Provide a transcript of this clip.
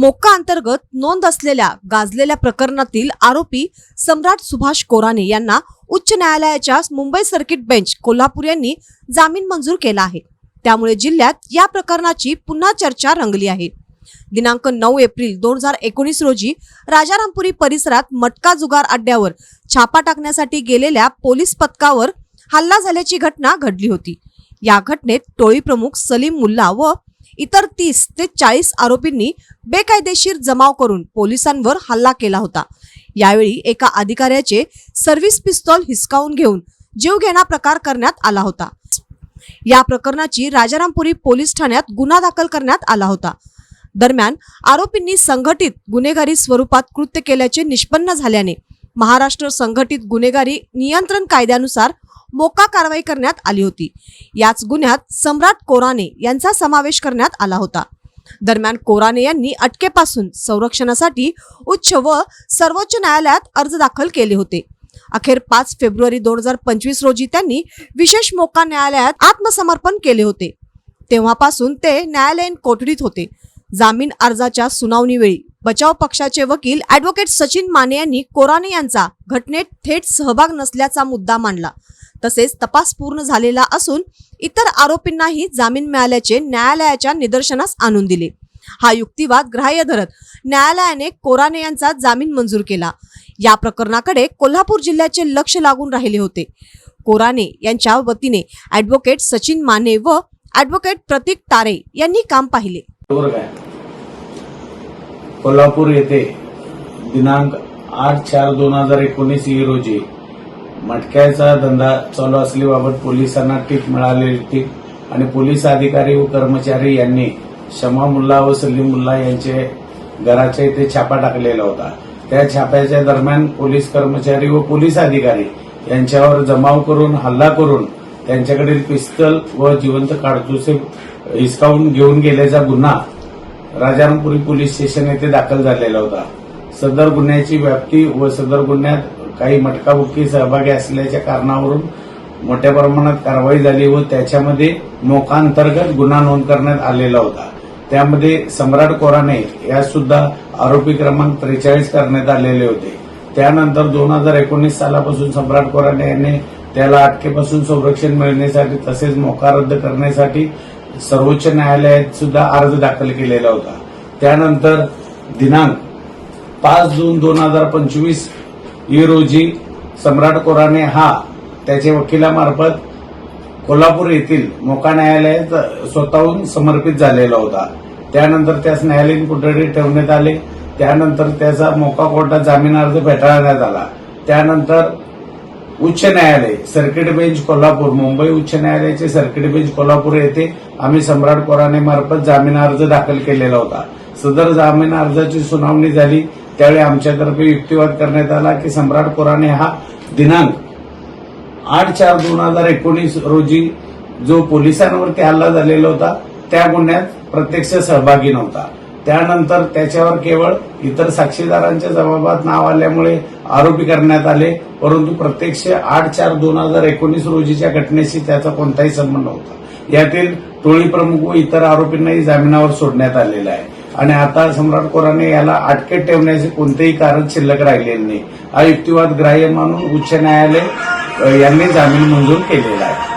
मोक्का अंतर्गत नोंद असलेल्या गाजलेल्या प्रकरणातील आरोपी सम्राट सुभाष कोराणे यांना उच्च न्यायालयाच्या मुंबई सर्किट बेंच कोल्हापूर यांनी जामीन मंजूर केला आहे। त्यामुळे जिल्ह्यात या प्रकरणाची पुन्हा चर्चा रंगली आहे। दिनांक 9 एप्रिल 2019 रोजी राजारामपुरी परिसरात मटका जुगार अड्ड्यावर छापा टाकण्यासाठी गेलेल्या पोलीस पथकावर हल्ला झाल्याची घटना घडली होती। या घटनेत टोळी प्रमुख सलीम मुल्ला व इतर 30 ते 40 आरोपींनी बेकायदेशीर जमाव करून पोलिसांवर हल्ला केला होता। यावेळी एका अधिकाऱ्याचे सर्व्हिस पिस्तॉल हिसकावून घेऊन जीवघेणा प्रकार करण्यात आला होता। या प्रकरणाची राजारामपुरी पोलीस ठाण्यात गुन्हा दाखल करण्यात आला होता। दरम्यान आरोपींनी संघटित गुन्हेगारी स्वरूपात कृत्य केल्याचे निष्पन्न झाल्याने महाराष्ट्र संघटित गुन्हेगारी नियंत्रण कायद्यानुसार मोक्का कारवाई करण्यात आली होती। याच गुन्ह्यात सम्राट कोराणे यांचा समावेश करण्यात आला होता। दरम्यान कोराणे यांनी अटकेपासून संरक्षणासाठी उच्च व सर्वोच्च न्यायालयात अर्ज दाखल केले होते। अखेर 5 फेब्रुवारी 2025 रोजी त्यांनी विशेष मोक्का न्यायालयात आत्मसमर्पण केले होते। तेव्हापासून ते न्यायालयीन कोठडीत होते। जामीन अर्जाच्या सुनावणीवेळी बचाव पक्षाचे वकील ॲडव्होकेट सचिन माने यांनी कोराणे यांचा घटनेत थेट सहभाग नसल्याचा मुद्दा मांडला। तसेच तपास पूर्ण झालेला असून इतर आरोपींनाही जामीन मिळाल्याचे न्यायालयाच्या निदर्शनास आणून दिले। हा युक्तिवाद ग्राह्य धरत न्यायालयाने कोराणे यांचा जामीन मंजूर केला। या प्रकरणाकडे कोल्हापूर जिल्ह्याचे लक्ष लागून राहिले होते। कोराणे यांच्या वतीने ॲडव्होकेट सचिन माने व ॲडव्होकेट प्रतीक तारे यांनी काम पाहिले। कोल्हापूर येथे दिनांक 8/4/2019 रोजी मटक्याचा धंदा चालू असल्याबाबत पोलिसांना टीप मिळालेली होती आणि पोलीस अधिकारी व कर्मचारी यांनी शमा मुल्ला व सलीम मुल्ला यांचे घराच्या इथे छापा टाकलेला होता। त्या छाप्याच्या दरम्यान पोलीस कर्मचारी व पोलीस अधिकारी यांच्यावर जमाव करून हल्ला करून त्यांच्याकडील पिस्तल व जिवंत काडतुसे हिसकावून घेऊन गेल्याचा गुन्हा राजारामपुरी पोलीस स्टेशन येथे दाखल झालेला होता। सदर गुन्ह्याची व्याप्ती व सदर गुन्ह्यात काही मटकाबुक्की सहभागी असल्याच्या कारणावरून मोठ्या प्रमाणात कारवाई झाली व त्याच्यामध्ये मोक्का अंतर्गत गुन्हा नोंद करण्यात आलेला होता। त्यामध्ये सम्राट कोराणे या सुद्धा आरोपी क्रमांक 43 करण्यात आलेले होते। त्यानंतर 2019 सालापासून सम्राट कोराणे यांनी त्याला अटकेपासून संरक्षण मिळण्यासाठी तसेच मोक्का रद्द करण्यासाठी सर्वोच्च न्यायालयात सुद्धा अर्ज दाखल केलेला होता। त्यानंतर दिनांक 5 जून 2025 रोजी सम्राट कोराणे हा त्याच्या वकिलामार्फत कोल्हापूर येथील मोक्का न्यायालयात स्वतःहून समर्पित झालेला होता। त्यानंतर त्यास न्यायालयीन कोठडीत ठेवण्यात आले। त्यानंतर त्याचा मोक्का कोर्टात जामीन अर्ज फेटाळण्यात आला। त्यानंतर उच्च न्यायालय सर्किट बेंच कोल्हापूर मुंबई उच्च न्यायालयाचे सर्किट बेंच कोल्हापूर येथे आम्ही सम्राट कोराणे मार्फत जामीन अर्ज दाखल केलेला होता। सदर जामीन अर्जाची सुनावणी झाली त्यावेळी आमच्यातर्फे युक्तिवाद करण्यात आला की सम्राट कोराणे हा दिनांक 8/4/2019 रोजी जो पोलिसांवरती हल्ला झालेला होता त्या गुन्ह्यात प्रत्यक्ष सहभागी नव्हता। त्यानंतर त्याच्यावर केवळ इतर साक्षीदारांच्या जबाबात नाव आल्यामुळे आरोपी करण्यात आले, परंतु प्रत्यक्ष 8/4/2019 रोजीच्या घटनेशी त्याचा कोणताही संबंध नव्हता। यातील टोळी प्रमुख व इतर आरोपींनाही जामिनावर सोडण्यात आलेला आहे आणि आता सम्राट कोराणे याला अटकेत ठेवण्याचे कोणतेही कारण शिल्लक राहिलेले नाही। हा युक्तिवाद ग्राह्य मानून उच्च न्यायालय यांनी जामीन मंजूर केलेला आहे।